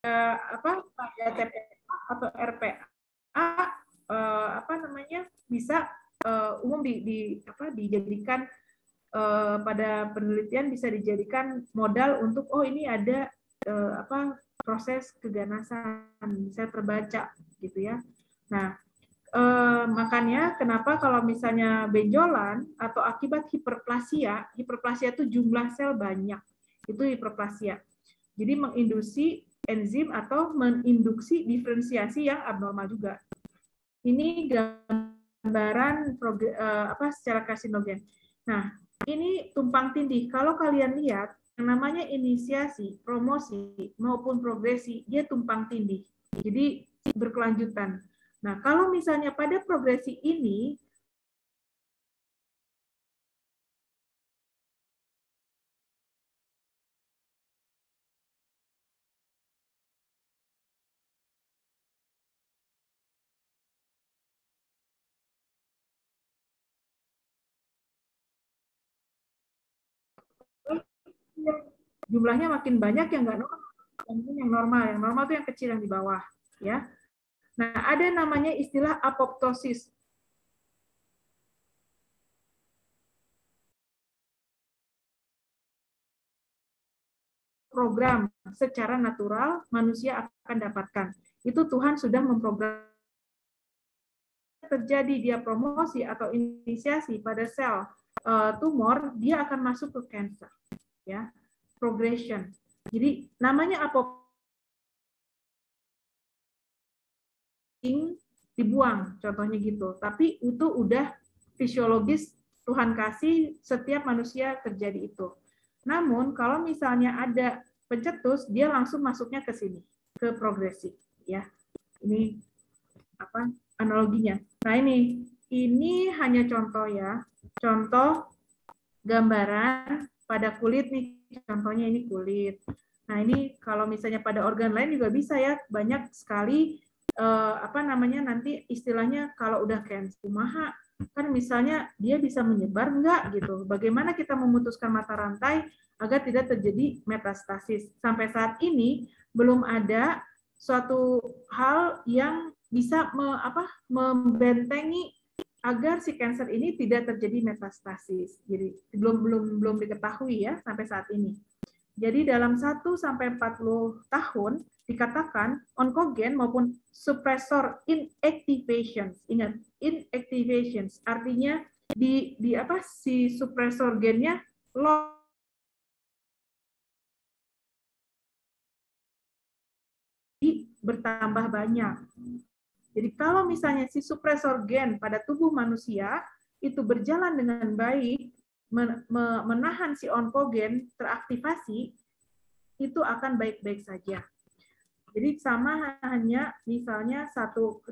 apa TPA atau RPA bisa umum dijadikan pada penelitian, bisa dijadikan modal untuk ini ada proses keganasan bisa terbaca gitu ya. Nah, makanya kenapa kalau misalnya benjolan atau akibat hiperplasia itu jumlah sel banyak, itu hiperplasia. Jadi menginduksi enzim atau menginduksi diferensiasi yang abnormal juga. Ini gambaran secara karsinogen. Nah, ini tumpang tindih. Kalau kalian lihat, yang namanya inisiasi, promosi, maupun progresi, dia tumpang tindih. Jadi berkelanjutan. Nah, kalau misalnya pada progresi ini, jumlahnya makin banyak yang nggak normal. Yang normal itu yang kecil yang di bawah, ya. Nah, ada namanya istilah apoptosis. Program secara natural manusia akan dapatkan. Itu Tuhan sudah memprogram. Terjadi dia promosi atau inisiasi pada sel tumor, dia akan masuk ke cancer, ya, progression. Jadi namanya apoptosis dibuang, contohnya gitu. Tapi itu udah fisiologis, Tuhan kasih setiap manusia terjadi itu. Namun kalau misalnya ada pencetus, dia langsung masuknya ke sini, ke progresi, ya. Ini apa analoginya. Nah, ini hanya contoh ya. Contoh gambaran pada kulit nih, contohnya ini kulit. Nah, ini kalau misalnya pada organ lain juga bisa ya, banyak sekali nanti istilahnya kalau udah cancer kumaha, kan misalnya dia bisa menyebar enggak gitu. Bagaimana kita memutuskan mata rantai agar tidak terjadi metastasis? Sampai saat ini belum ada suatu hal yang bisa membentengi agar si kanker ini tidak terjadi metastasis. Jadi belum diketahui ya sampai saat ini. Jadi dalam 1 sampai 40 tahun dikatakan onkogen maupun suppressor inactivations. Ingat, inactivations artinya si suppressor gennya bertambah banyak. Jadi kalau misalnya si suppressor gen pada tubuh manusia itu berjalan dengan baik, menahan si onkogen teraktivasi, itu akan baik-baik saja. Jadi sama hanya misalnya satu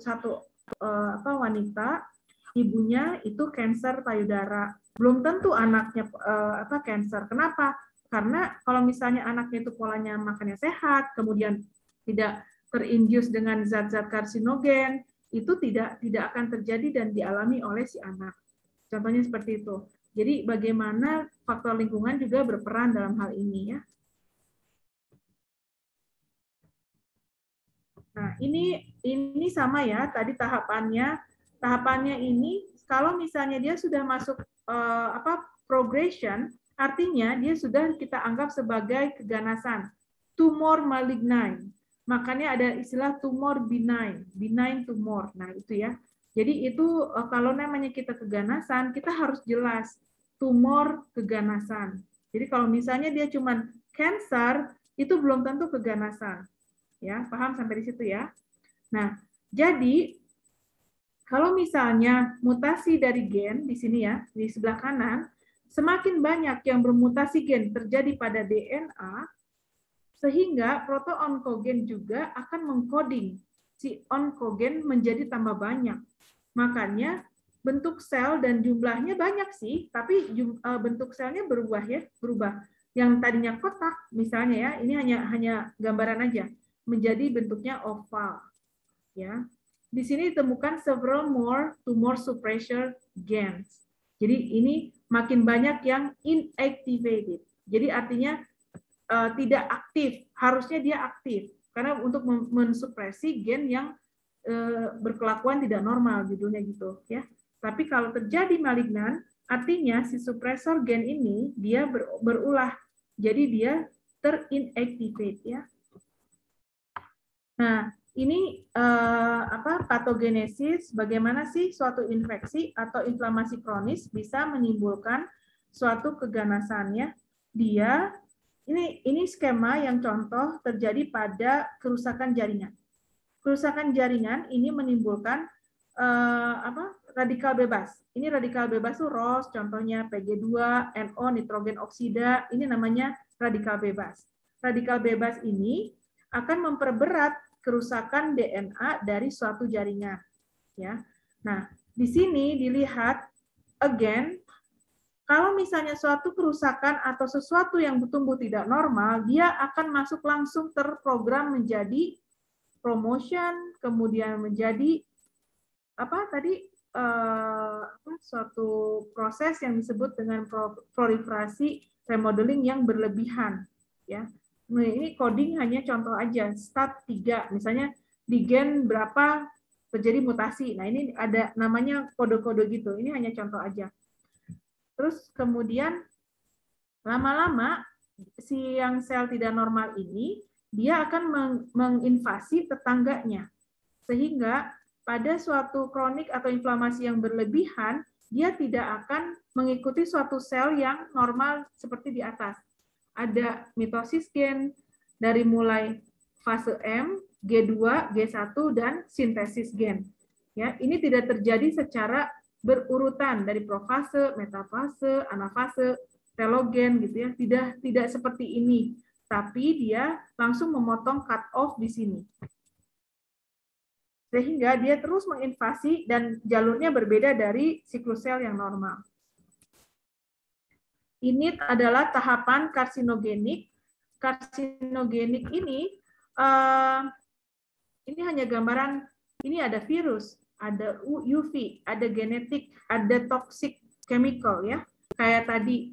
wanita, ibunya itu kanker payudara, belum tentu anaknya kanker. Kenapa? Karena kalau misalnya anaknya itu polanya makannya sehat, kemudian tidak terinduce dengan zat-zat karsinogen, itu tidak akan terjadi dan dialami oleh si anak. Contohnya seperti itu. Jadi bagaimana faktor lingkungan juga berperan dalam hal ini ya. Nah, ini sama ya, tadi tahapannya ini kalau misalnya dia sudah masuk progression, artinya dia sudah kita anggap sebagai keganasan, tumor malign. Makanya ada istilah tumor benign tumor. Nah, itu ya. Jadi itu kalau namanya kita keganasan, kita harus jelas tumor keganasan. Jadi kalau misalnya dia cuma cancer, itu belum tentu keganasan. Ya, paham sampai di situ ya? Nah, jadi kalau misalnya mutasi dari gen di sini ya, di sebelah kanan, semakin banyak yang bermutasi gen terjadi pada DNA, sehingga proto-onkogen juga akan mengkoding si onkogen menjadi tambah banyak. Makanya bentuk sel dan jumlahnya banyak sih, tapi bentuk selnya berubah ya, berubah. Yang tadinya kotak misalnya ya, ini hanya gambaran aja, menjadi bentuknya oval. Ya. Di sini ditemukan several more tumor suppressor gens. Jadi ini makin banyak yang inactivated. Jadi artinya tidak aktif, harusnya dia aktif. karena untuk mensupresi gen yang berkelakuan tidak normal, judulnya gitu ya. Tapi kalau terjadi malignan, artinya si supresor gen ini dia berulah, jadi dia terinactivate ya. Nah, ini patogenesis, bagaimana sih suatu infeksi atau inflamasi kronis bisa menimbulkan suatu keganasan ya. Dia ini skema yang contoh terjadi pada kerusakan jaringan. Kerusakan jaringan ini menimbulkan radikal bebas. Ini radikal bebas itu ROS, contohnya Pg2, NO, nitrogen oksida, ini namanya radikal bebas. Radikal bebas ini akan memperberat kerusakan DNA dari suatu jaringan. Ya. Nah, di sini dilihat again, kalau misalnya suatu kerusakan atau sesuatu yang tumbuh tidak normal, dia akan masuk langsung terprogram menjadi promotion, kemudian menjadi suatu proses yang disebut dengan proliferasi remodeling yang berlebihan. Ya, nah, ini coding hanya contoh aja, stat 3, misalnya di gen berapa terjadi mutasi. Nah, ini ada namanya kode-kode gitu. Ini hanya contoh aja. Terus kemudian lama-lama si yang sel tidak normal ini dia akan menginvasi tetangganya. Sehingga pada suatu kronik atau inflamasi yang berlebihan, dia tidak akan mengikuti suatu sel yang normal seperti di atas. Ada mitosis gen dari mulai fase M, G2, G1 dan sintesis gen. Ya, ini tidak terjadi secara berurutan dari profase, metafase, anafase, telogen gitu ya. Tidak seperti ini, tapi dia langsung memotong cut off di sini. Sehingga dia terus menginvasi dan jalurnya berbeda dari siklus sel yang normal. Ini adalah tahapan karsinogenik. Karsinogenik ini hanya gambaran, ini ada virus, ada UV, ada genetik, ada toxic chemical ya. Kayak tadi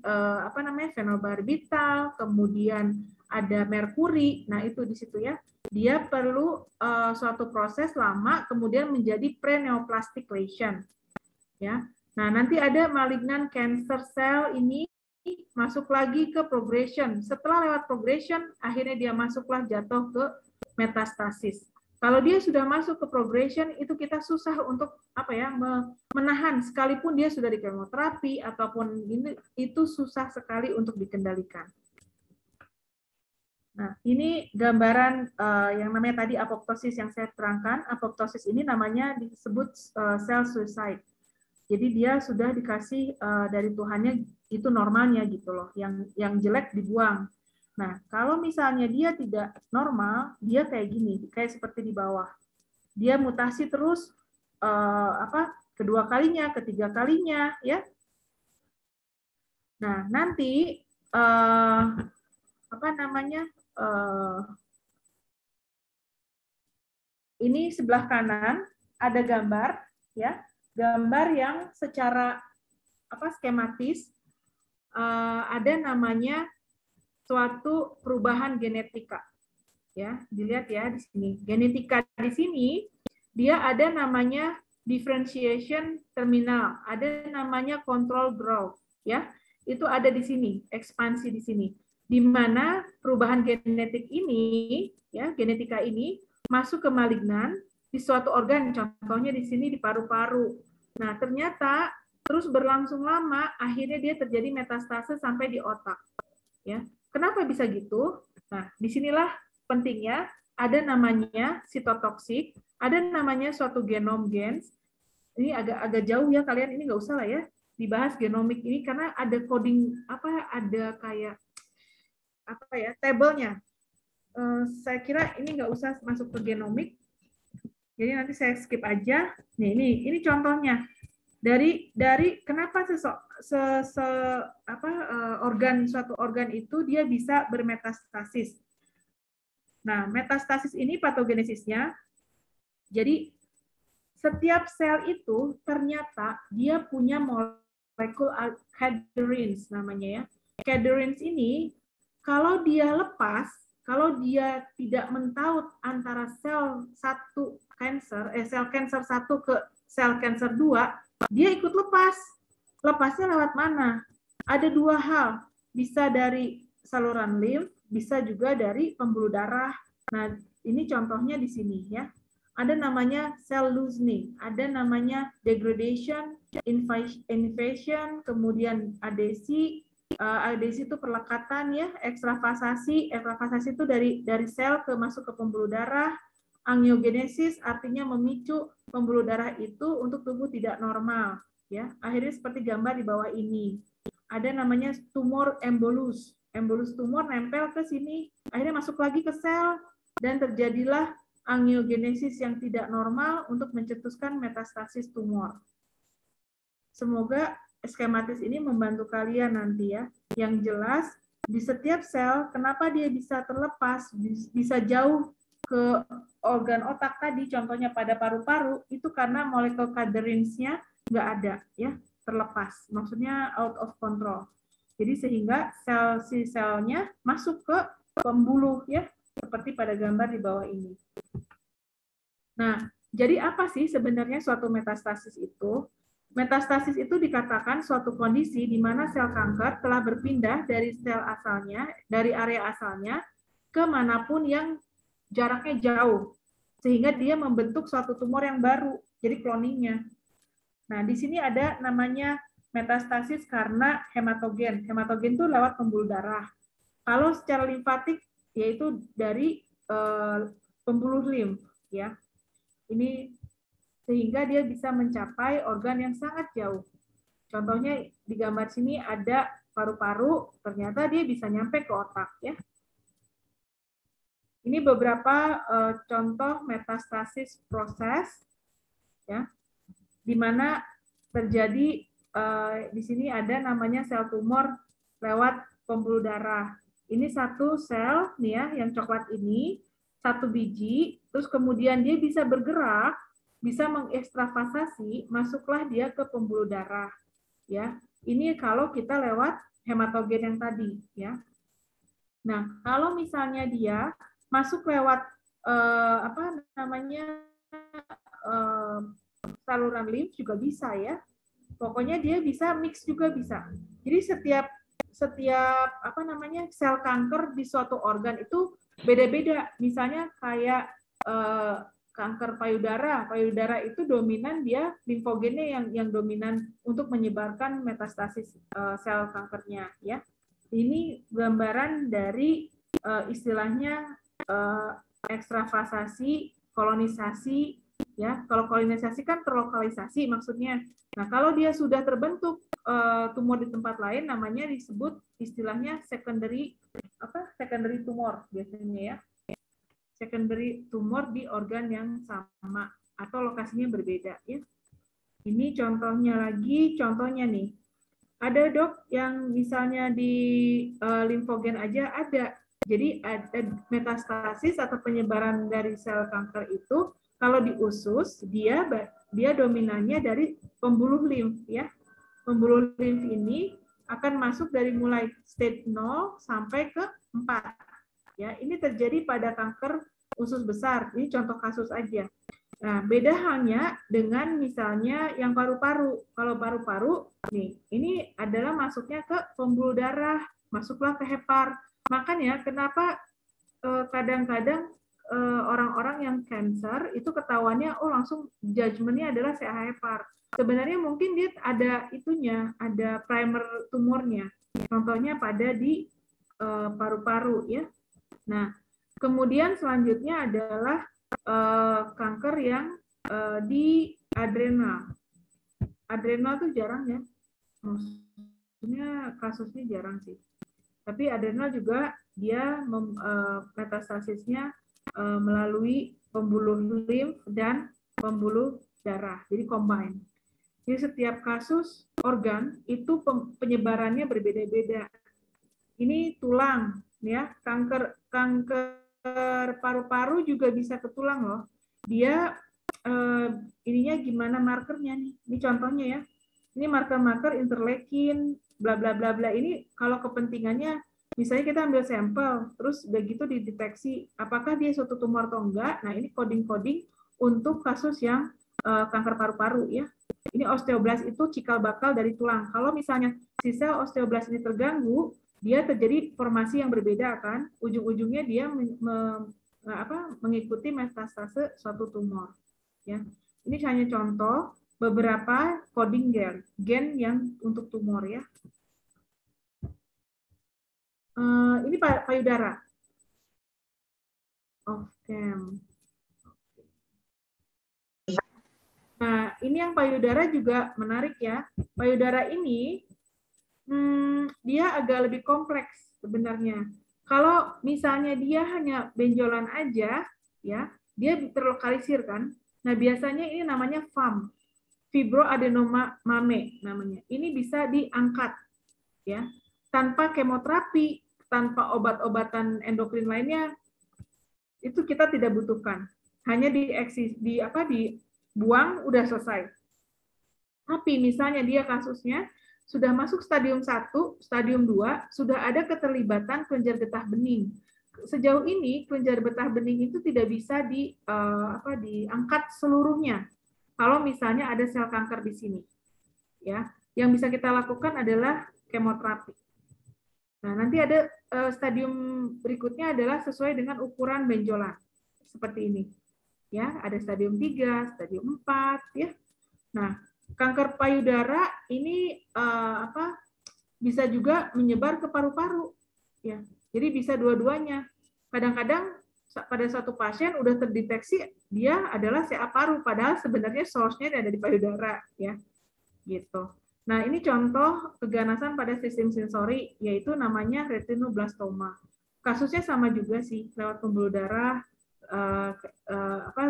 fenobarbital, kemudian ada merkuri. Nah, itu di situ ya. Dia perlu suatu proses lama kemudian menjadi pre-neoplastic lesion. Ya. Nah, nanti ada malignant cancer cell ini masuk lagi ke progression. Setelah lewat progression, akhirnya dia masuklah jatuh ke metastasis. Kalau dia sudah masuk ke progression, itu kita susah untuk menahan, sekalipun dia sudah di kemoterapi ataupun itu susah sekali untuk dikendalikan. Nah, ini gambaran yang namanya tadi apoptosis yang saya terangkan. Apoptosis ini namanya disebut cell suicide. Jadi dia sudah dikasih dari Tuhannya itu normalnya gitu loh. Yang jelek dibuang. Nah, kalau misalnya dia tidak normal, dia kayak gini, kayak seperti di bawah. Dia mutasi terus kedua kalinya, ketiga kalinya, ya. Nah, nanti ini sebelah kanan ada gambar, ya, gambar yang secara skematis ada namanya suatu perubahan genetika, ya, dilihat ya di sini. Genetika di sini dia ada namanya differentiation terminal, ada namanya control growth, ya, itu ada di sini, ekspansi di sini, di mana perubahan genetik ini, ya, genetika ini masuk ke malignan di suatu organ, contohnya di sini di paru-paru. Nah, ternyata terus berlangsung lama, akhirnya dia terjadi metastase sampai di otak, ya. Kenapa bisa gitu? Nah, disinilah pentingnya ada namanya sitotoksik, ada namanya suatu genom gens. Ini agak jauh ya kalian, ini nggak usah lah ya dibahas genomik ini karena ada coding ada kayak tabelnya. Saya kira ini nggak usah masuk ke genomik. Jadi nanti saya skip aja. Nih, ini contohnya. Dari kenapa suatu organ itu dia bisa bermetastasis. Nah, metastasis ini patogenesisnya, jadi setiap sel itu ternyata dia punya molekul cadherins namanya ya. Cadherins ini kalau dia lepas, kalau dia tidak mentaut antara sel cancer 1 ke sel cancer 2, dia ikut lepas. Lepasnya lewat mana? Ada dua hal, bisa dari saluran limf, bisa juga dari pembuluh darah. Nah, ini contohnya di sini ya. Ada namanya cell loosening, ada namanya degradation, invasion, kemudian adesi. Adesi itu perlekatan ya, ekstravasasi itu dari sel masuk ke pembuluh darah. Angiogenesis artinya memicu pembuluh darah itu untuk tubuh tidak normal ya. Akhirnya seperti gambar di bawah ini. Ada namanya tumor embolus. Embolus tumor nempel ke sini, akhirnya masuk lagi ke sel dan terjadilah angiogenesis yang tidak normal untuk mencetuskan metastasis tumor. Semoga skematis ini membantu kalian nanti ya. Yang jelas di setiap sel, kenapa dia bisa terlepas, bisa jauh ke organ otak tadi, contohnya pada paru-paru, itu karena molekul cadherins-nya nggak ada, ya, terlepas. Maksudnya out of control. Jadi sehingga selnya masuk ke pembuluh, ya, seperti pada gambar di bawah ini. Nah, jadi apa sih sebenarnya suatu metastasis itu? Metastasis itu dikatakan suatu kondisi di mana sel kanker telah berpindah dari sel asalnya, dari area asalnya, ke manapun yang jaraknya jauh, sehingga dia membentuk suatu tumor yang baru, jadi cloningnya. Nah, di sini ada namanya metastasis karena hematogen. Hematogen itu lewat pembuluh darah. Kalau secara limfatik, yaitu dari pembuluh limf, ya. Ini sehingga dia bisa mencapai organ yang sangat jauh. Contohnya di gambar sini ada paru-paru, ternyata dia bisa nyampe ke otak, ya. Ini beberapa contoh metastasis proses, ya, di mana terjadi di sini ada namanya sel tumor lewat pembuluh darah. Ini satu sel nih ya, yang coklat ini, satu biji, terus kemudian dia bisa bergerak, bisa mengekstravasasi, masuklah dia ke pembuluh darah, ya. Ini kalau kita lewat hematogen yang tadi, ya. Nah, kalau misalnya dia masuk lewat apa namanya saluran limf juga bisa ya. Pokoknya dia bisa mix juga bisa. Jadi setiap apa namanya sel kanker di suatu organ itu beda-beda. Misalnya kayak kanker payudara. Payudara itu dominan dia limfogennya yang dominan untuk menyebarkan metastasis sel kankernya ya. Ini gambaran dari istilahnya ekstravasasi, kolonisasi, ya. Kalau kolonisasi kan terlokalisasi maksudnya. Nah, kalau dia sudah terbentuk tumor di tempat lain, namanya disebut istilahnya secondary tumor biasanya ya. Secondary tumor di organ yang sama atau lokasinya berbeda ya. Ini contohnya nih. Ada dok yang misalnya di limfogen aja ada. Jadi ada metastasis atau penyebaran dari sel kanker itu kalau di usus dia dominannya dari pembuluh limf ya. Pembuluh limf ini akan masuk dari mulai stage 0 sampai ke 4. Ya, ini terjadi pada kanker usus besar. Ini contoh kasus aja. Nah, beda halnya dengan misalnya yang paru-paru. Kalau paru-paru, nih, ini adalah masuknya ke pembuluh darah, masuklah ke hepar. Makanya kenapa kadang-kadang orang-orang yang cancer itu ketahuannya, oh langsung judgement-nya adalah CA hepar. Sebenarnya mungkin dia ada itunya, ada primer tumornya. Contohnya pada di paru-paru ya. Nah, kemudian selanjutnya adalah kanker yang di adrenal. Adrenal tuh jarang ya. Maksudnya kasusnya jarang sih. Tapi adrenal juga dia metastasisnya melalui pembuluh limf dan pembuluh darah. Jadi combine. Jadi setiap kasus organ itu penyebarannya berbeda-beda. Ini tulang ya, kanker paru-paru juga bisa ke tulang loh. Dia ininya gimana markernya nih? Ini contohnya ya. Ini marker-marker interleukin bla bla bla bla. Ini kalau kepentingannya Misalnya kita ambil sampel, terus begitu dideteksi apakah dia suatu tumor atau enggak. Nah, ini coding-coding untuk kasus yang kanker paru-paru ya. Ini osteoblas itu cikal bakal dari tulang. Kalau misalnya si sel osteoblas ini terganggu, dia terjadi formasi yang berbeda kan. Ujung-ujungnya dia mengikuti metastase suatu tumor. Ya, ini hanya contoh beberapa coding gen yang untuk tumor ya. Ini payudara. Oke. Nah, ini yang payudara juga menarik ya. Payudara ini dia agak lebih kompleks sebenarnya. Kalau misalnya dia hanya benjolan aja, ya, dia terlokalisir kan. Nah, biasanya ini namanya FAM, fibroadenoma mame namanya. Ini bisa diangkat, ya, tanpa kemoterapi, tanpa obat-obatan endokrin lainnya, itu kita tidak butuhkan. Hanya dibuang udah selesai. Tapi misalnya dia kasusnya sudah masuk stadium 1, stadium 2, sudah ada keterlibatan kelenjar getah bening. Sejauh ini kelenjar getah bening itu tidak bisa diangkat seluruhnya. Kalau misalnya ada sel kanker di sini. Ya, yang bisa kita lakukan adalah kemoterapi. Nah, nanti ada stadium berikutnya adalah sesuai dengan ukuran benjolan. Seperti ini. Ya, ada stadium 3, stadium 4 ya. Nah, kanker payudara ini bisa juga menyebar ke paru-paru ya. Jadi bisa dua-duanya. Kadang-kadang pada satu pasien udah terdeteksi dia adalah CA paru padahal sebenarnya source-nya ada di payudara ya. Gitu. Nah, ini contoh keganasan pada sistem sensori yaitu namanya retinoblastoma. Kasusnya sama juga sih, lewat pembuluh darah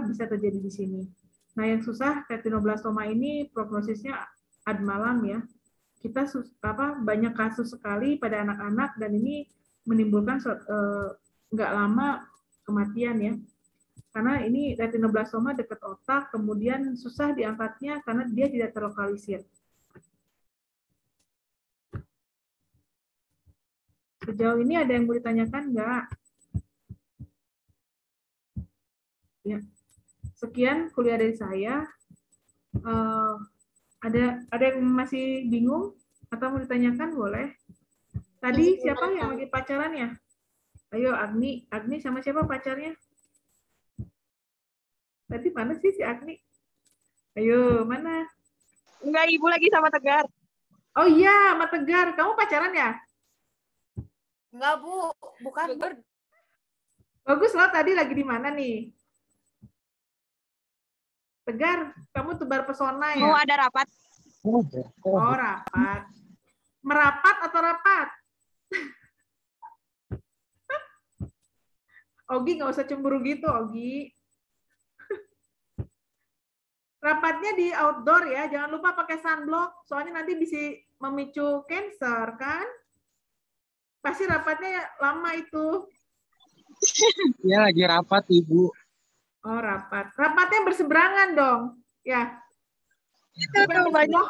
bisa terjadi di sini. Nah, yang susah retinoblastoma ini prognosisnya ad malam ya. Kita banyak kasus sekali pada anak-anak dan ini menimbulkan nggak lama kematian ya. Karena ini retinoblastoma dekat otak, kemudian susah diangkatnya karena dia tidak terlokalisir. Sejauh ini ada yang mau ditanyakan nggak? Ya. Sekian kuliah dari saya. Ada yang masih bingung atau mau ditanyakan boleh. Tadi siapa yang lagi pacaran ya? Ayo Agni, Agni sama siapa pacarnya? Tadi mana sih si Agni? Ayo mana? Enggak, Ibu lagi sama Tegar. Oh iya, sama Tegar. Kamu pacaran ya? Enggak, Bu. Bukan. Bagus loh, tadi lagi di mana nih? Tegar, kamu tebar pesona ya? Mau ada rapat. Oh, rapat. Merapat atau rapat? Ogi nggak usah cemburu gitu, Ogi. Rapatnya di outdoor ya, jangan lupa pakai sunblock, soalnya nanti bisa memicu cancer kan? Pasti rapatnya lama itu. Ya lagi rapat Ibu. Oh rapat, rapatnya berseberangan dong, ya. Itu tuh banyak.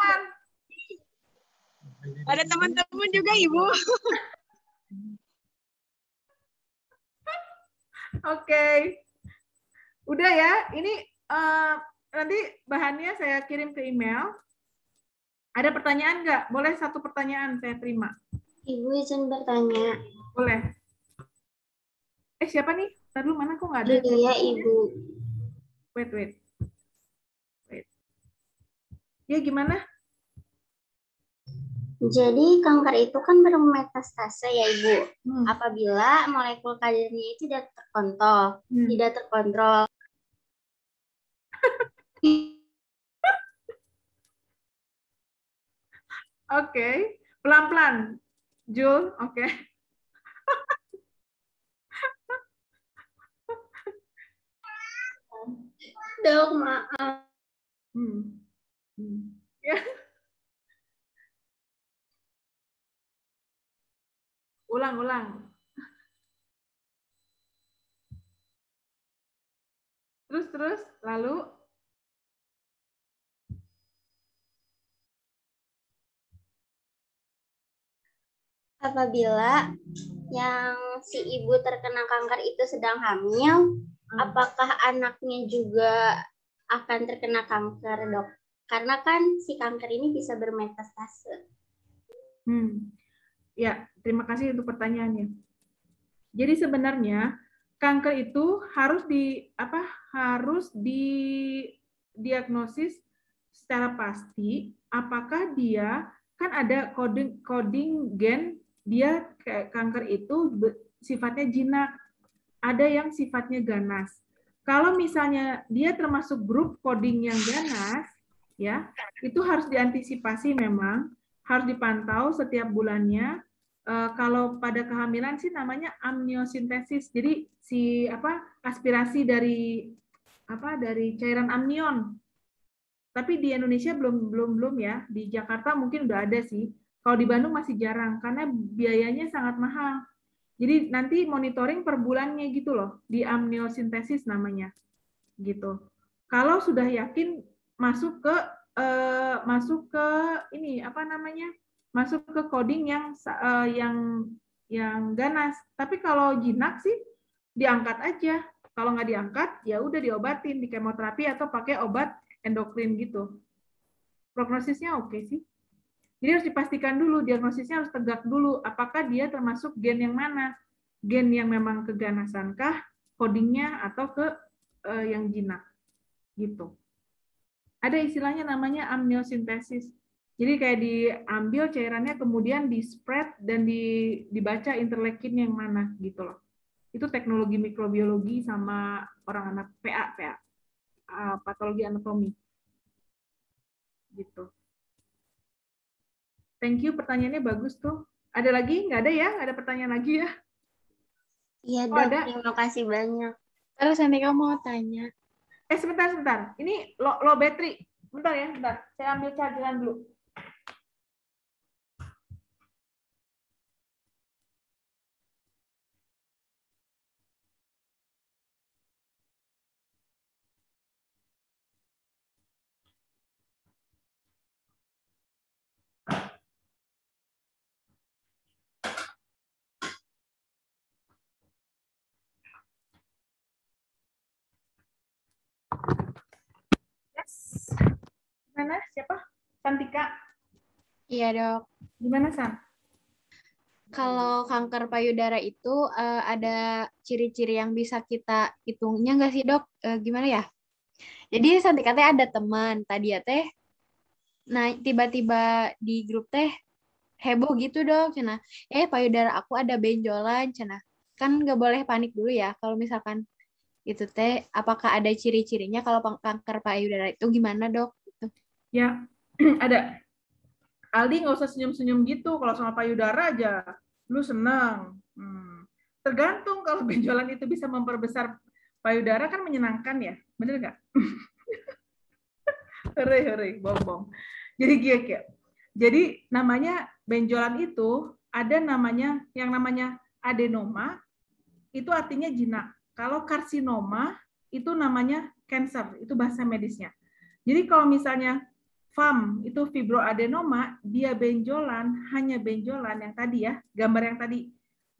Ada teman-teman juga Ibu. Oke. Udah ya, ini nanti bahannya saya kirim ke email. Ada pertanyaan nggak? Boleh satu pertanyaan saya terima. Ibu izin bertanya. Boleh. Siapa nih? Ntar dulu mana kok nggak ada? Iya, Ibu. Wait. Ya gimana? Jadi kanker itu kan bermetastase ya Ibu. Apabila molekul kadernya itu tidak terkontrol. Oke, pelan-pelan. Jul, oke. Dok, maaf. Ya. Ulang. Terus, lalu? apabila yang si ibu terkena kanker itu sedang hamil, apakah anaknya juga akan terkena kanker, Dok? Karena kan si kanker ini bisa bermetastase. Ya, terima kasih untuk pertanyaannya. Jadi sebenarnya kanker itu harus didiagnosis secara pasti. Apakah dia kan ada coding gen dia kanker itu sifatnya jinak, ada yang sifatnya ganas. Kalau misalnya dia termasuk grup coding yang ganas, ya itu harus diantisipasi memang, harus dipantau setiap bulannya. Kalau pada kehamilan sih namanya amniosintesis. Jadi aspirasi dari cairan amnion. Tapi di Indonesia belum ya. Di Jakarta mungkin udah ada sih. Kalau di Bandung masih jarang karena biayanya sangat mahal. Jadi nanti monitoring per bulannya gitu loh, di amniosintesis namanya. Gitu. Kalau sudah yakin masuk ke masuk ke coding yang ganas. Tapi kalau jinak sih diangkat aja. Kalau nggak diangkat, ya udah diobatin di kemoterapi atau pakai obat endokrin gitu. Prognosisnya oke sih. Jadi harus dipastikan dulu, diagnosisnya harus tegak dulu. Apakah dia termasuk gen yang mana? Gen yang memang keganasankah, codingnya, atau ke yang jinak. Gitu. Ada istilahnya namanya amniosintesis. Jadi kayak diambil cairannya kemudian di-spread dan dibaca interleukin yang mana gitu loh. Itu teknologi mikrobiologi sama orang anak PA, patologi anatomi. Gitu. Thank you, pertanyaannya bagus tuh. Ada lagi? Nggak ada ya? Nggak ada pertanyaan lagi ya? Iya, Dok. Terima kasih banyak. Terus Andika mau tanya. Sebentar. Ini low battery. Bentar ya, bentar. Saya ambil chargeran dulu. Gimana? Siapa? Santika? Iya, Dok. Gimana, San? Kalau kanker payudara itu ada ciri-ciri yang bisa kita hitungnya nggak sih, Dok? Gimana ya? Jadi Santika teh ada teman tadi ya teh. Nah, tiba-tiba di grup teh heboh gitu, Dok. Cenah, payudara aku ada benjolan, cenah. Kan nggak boleh panik dulu ya. Kalau misalkan itu teh, apakah ada ciri-cirinya kalau kanker payudara itu gimana, Dok? Gitu. Ya, ada. Aldi nggak usah senyum-senyum gitu. Kalau sama payudara aja, lu senang. Tergantung kalau benjolan itu bisa memperbesar payudara kan menyenangkan ya, bener nggak? Hore, bong. Jadi gitu. Jadi namanya benjolan itu ada yang namanya adenoma, itu artinya jinak. Kalau karsinoma itu namanya cancer, itu bahasa medisnya. Jadi kalau misalnya FAM itu fibroadenoma, dia benjolan, hanya benjolan yang tadi ya, gambar yang tadi.